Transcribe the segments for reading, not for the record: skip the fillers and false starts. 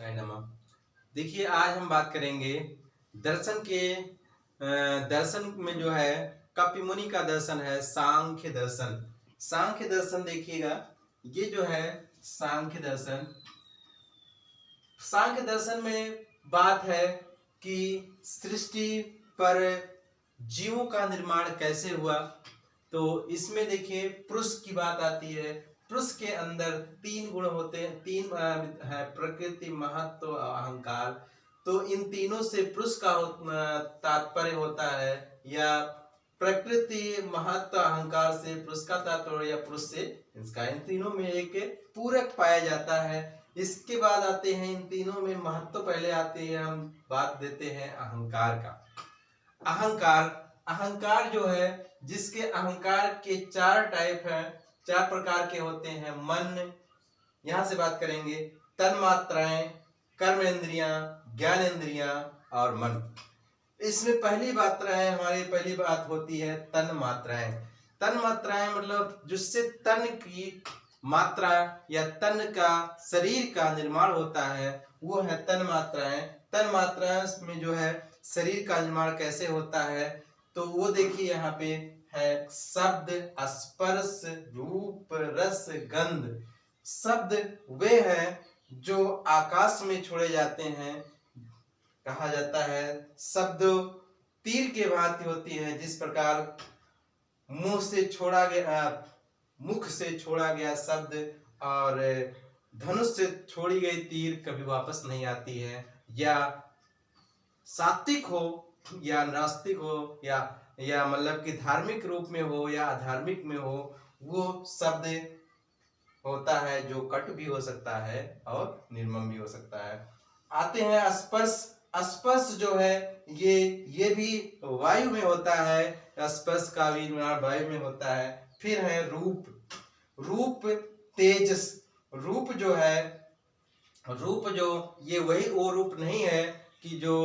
साई नमः। देखिए, आज हम बात करेंगे दर्शन के दर्शन में जो है कपिल मुनि का दर्शन है सांख्य दर्शन। सांख्य दर्शन देखिएगा, ये जो है सांख्य दर्शन। सांख्य दर्शन में बात है कि सृष्टि पर जीवों का निर्माण कैसे हुआ। तो इसमें देखिए पुरुष की बात आती है। पुरुष के अंदर तीन गुण होते हैं, तीन है, प्रकृति, महत्व, अहंकार। तो इन तीनों से पुरुष का तात्पर्य होता है, या प्रकृति, महत्व, अहंकार से पुरुष का तात्पर्य, या पुरुष से इसका। इन तीनों में एक पूरक पाया जाता है। इसके बाद आते हैं, इन तीनों में महत्व पहले आते हैं, हम बात देते हैं अहंकार का। अहंकार जो है, जिसके अहंकार के चार टाइप हैं, चार प्रकार के होते हैं। मन, यहां से बात करेंगे, तन्मात्राएं, कर्मेंद्रियां, ज्ञानेंद्रियां और मन। इसमें पहली बात होती है तन्मात्राएं। तन्मात्राएं मतलब जिससे तन की मात्रा या तन का, शरीर का निर्माण होता है, वो है तन्मात्राएं। तन्मात्राएं में जो है शरीर का निर्माण कैसे होता है, तो वो देखिए यहाँ पे है शब्द, स्पर्श, रूप, रस, गंध। शब्द वे हैं जो आकाश में छोड़े जाते हैं। कहा जाता है शब्द तीर के भांति होती है। जिस प्रकार मुख से छोड़ा गया शब्द और धनुष से छोड़ी गई तीर कभी वापस नहीं आती है। या सात्विक हो या नास्तिक हो, या मतलब कि धार्मिक रूप में हो या अधार्मिक में हो, वो शब्द होता है जो कट भी हो सकता है और निर्मम भी हो सकता है। आते हैं स्पर्श। स्पर्श जो है ये भी वायु में होता है। स्पर्श का भी निर्माण वायु में होता है। फिर है रूप, तेजस। रूप जो ये वही वो रूप नहीं है कि जो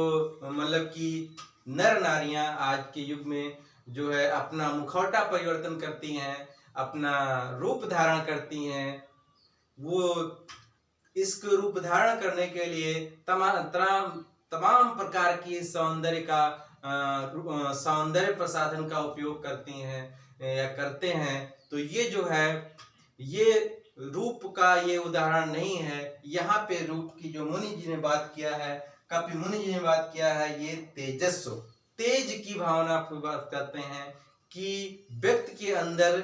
मतलब कि नर नारियां आज के युग में जो है अपना मुखौटा परिवर्तन करती हैं, अपना रूप धारण करती हैं। वो इसको रूप धारण करने के लिए तमाम प्रकार की सौंदर्य प्रसाधन का उपयोग करती हैं या करते हैं। तो ये जो है, ये रूप का ये उदाहरण नहीं है। यहाँ पे रूप की जो मुनि जी ने बात किया है, कपिल मुनि जी ने बात किया है, ये तेजस्व, तेज की भावना की बात करते हैं कि व्यक्ति के अंदर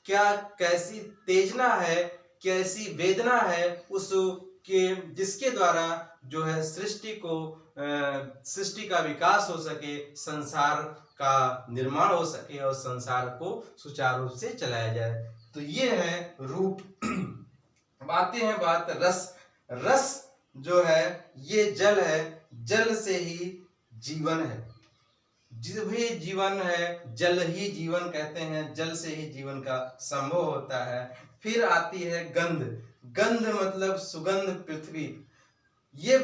कैसी तेजना है, कैसी वेदना है, उसके जिसके द्वारा जो है सृष्टि का विकास हो सके, संसार का निर्माण हो सके और संसार को सुचारू रूप से चलाया जाए। तो ये है रूप। आते हैं बात रस जो है ये जल है। जल से ही जीवन है। जो भी जीवन है, जल ही जीवन कहते हैं। जल से ही जीवन का संभव होता है। फिर आती है गंध मतलब सुगंध, पृथ्वी। ये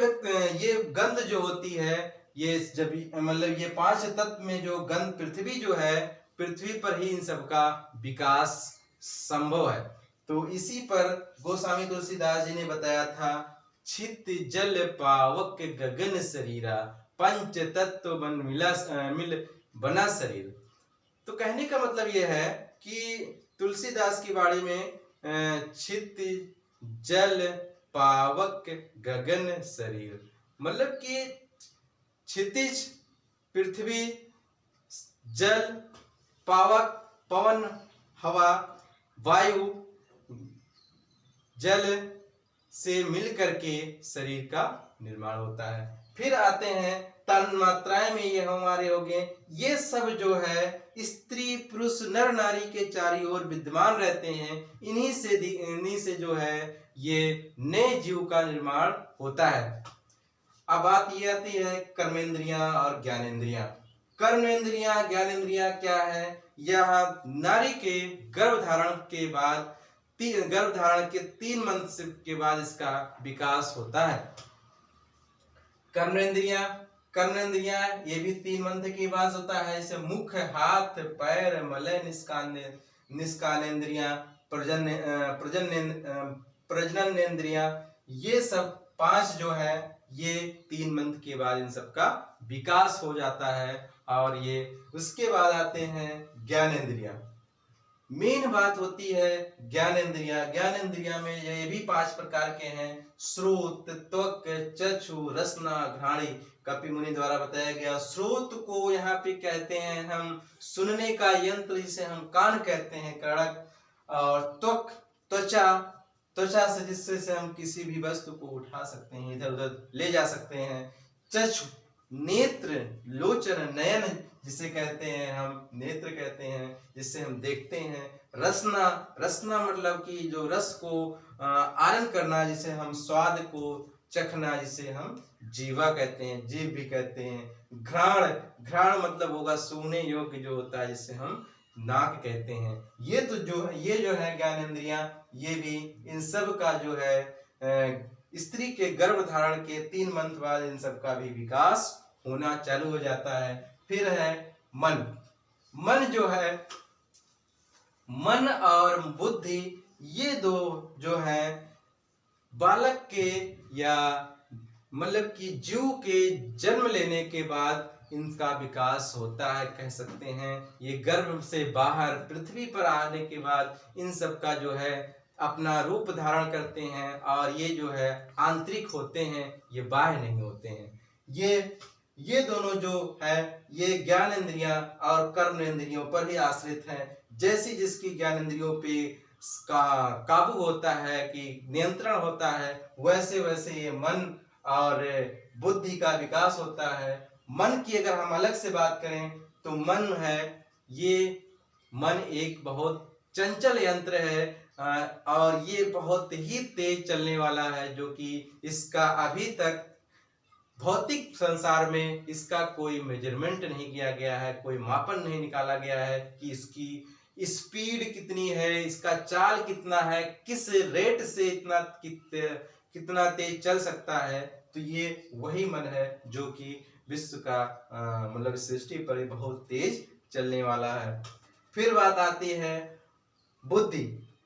गंध जो होती है, ये जब मतलब ये पांच तत्व में जो गंध, पृथ्वी जो है, पृथ्वी पर ही इन सब का विकास संभव है। तो इसी पर गोस्वामी तुलसीदास जी ने बताया था, छित जल पावक गगन शरीरा, पंच तत्व मिल बना शरीर। तो कहने का मतलब यह है कि तुलसीदास की वाणी में छित जल पावक गगन शरीर, मतलब कि क्षितिज, पृथ्वी, जल, पावक पवन, हवा, वायु, जल से मिलकर के शरीर का निर्माण होता है। फिर आते हैं तन्मात्राएं में, ये हमारे हो गए। ये सब जो है स्त्री पुरुष नर नारी के चारों ओर विद्यमान रहते हैं। इन्हीं से जो है ये नए जीव का निर्माण होता है। अब बात ये आती है कर्मेंद्रियां और ज्ञानेंद्रियां। कर्मेंद्रियां, ज्ञानेंद्रियां क्या है? यह नारी के गर्भधारण के 3 मंथ के बाद इसका विकास होता है। कर्मेंद्रियां ये भी 3 मंथ के बाद होता है। इसे मुख, हाथ, पैर, मलय निष्कानेंद्रियां, प्रजननेंद्रियां, ये सब 5 जो है ये 3 मंथ के बाद इन सब का विकास हो जाता है। और ये उसके बाद आते हैं ज्ञानेंद्रियां। मेन बात होती है ज्ञानेंद्रियां। ज्ञानेंद्रियां में ये भी 5 प्रकार के हैं, श्रोत, त्वक, चक्षु, रसना, घ्राणी। कपि मुनि द्वारा बताया गया। श्रोत को यहाँ पे कहते हैं हम सुनने का यंत्र, जिसे हम कान कहते हैं, कर्णक। और त्वक त्वचा, त्वचा से जिससे से हम किसी भी वस्तु को उठा सकते हैं, इधर उधर ले जा सकते हैं। चक्षु नेत्र, लोचन, नयन जिसे कहते हैं हम नेत्र कहते हैं, जिससे हम देखते हैं। रसना, रसना मतलब कि जो रस को आनंद करना, जिसे हम स्वाद को चखना, जिसे हम जीवा कहते हैं, जीव भी कहते हैं। घ्राण, घ्राण मतलब होगा सूंघने योग्य जो होता है, जिसे हम नाक कहते हैं। ये तो ये जो है ज्ञानेंद्रियां, ये भी इन सब का जो है स्त्री के गर्भ धारण के 3 मंथ बाद इन सब का भी विकास होना चालू हो जाता है। फिर है मन। मन जो है, मन और बुद्धि, ये दो जो है बालक के या मतलब कि जीव के जन्म लेने के बाद इनका विकास होता है, कह सकते हैं। ये गर्भ से बाहर पृथ्वी पर आने के बाद इन सब का जो है अपना रूप धारण करते हैं, और ये जो है आंतरिक होते हैं, ये बाह्य नहीं होते हैं। ये दोनों जो है ये ज्ञानेंद्रियां और कर्मेंद्रियों पर ही आश्रित हैं। जैसी जिसकी ज्ञानेंद्रियों पे काबू होता है, कि नियंत्रण होता है, वैसे वैसे ये मन और बुद्धि का विकास होता है। मन की अगर हम अलग से बात करें तो मन है, ये मन एक बहुत चंचल यंत्र है, और ये बहुत ही तेज चलने वाला है, जो कि इसका अभी तक भौतिक संसार में इसका कोई मेजरमेंट नहीं किया गया है, कोई मापन नहीं निकाला गया है कि इसकी स्पीड कितनी है, इसका चाल कितना है, किस रेट से कितना तेज चल सकता है। तो ये वही मन है जो कि विश्व का मतलब सृष्टि पर बहुत तेज चलने वाला है। फिर बात आती है बुद्धि।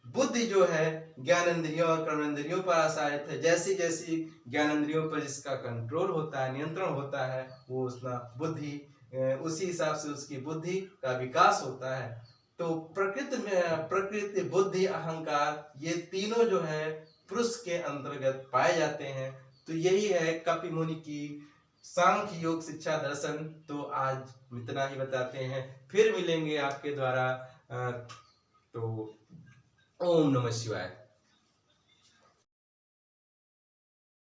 बुद्धि जो है ज्ञानेंद्रियों और कर्मेंद्रियों पर आधारित है। जैसी जैसी ज्ञानेंद्रियों पर जिसका कंट्रोल होता है, नियंत्रण होता है, वो उसका बुद्धि उसी हिसाब से उसकी बुद्धि का विकास होता है। तो प्रकृति, बुद्धि, अहंकार, ये तीनों जो है पुरुष के अंतर्गत पाए जाते हैं। तो यही है कपि मुनि की सांख्य योग शिक्षा दर्शन। तो आज इतना ही बताते हैं, फिर मिलेंगे आपके द्वारा। तो ओम नमः शिवाय।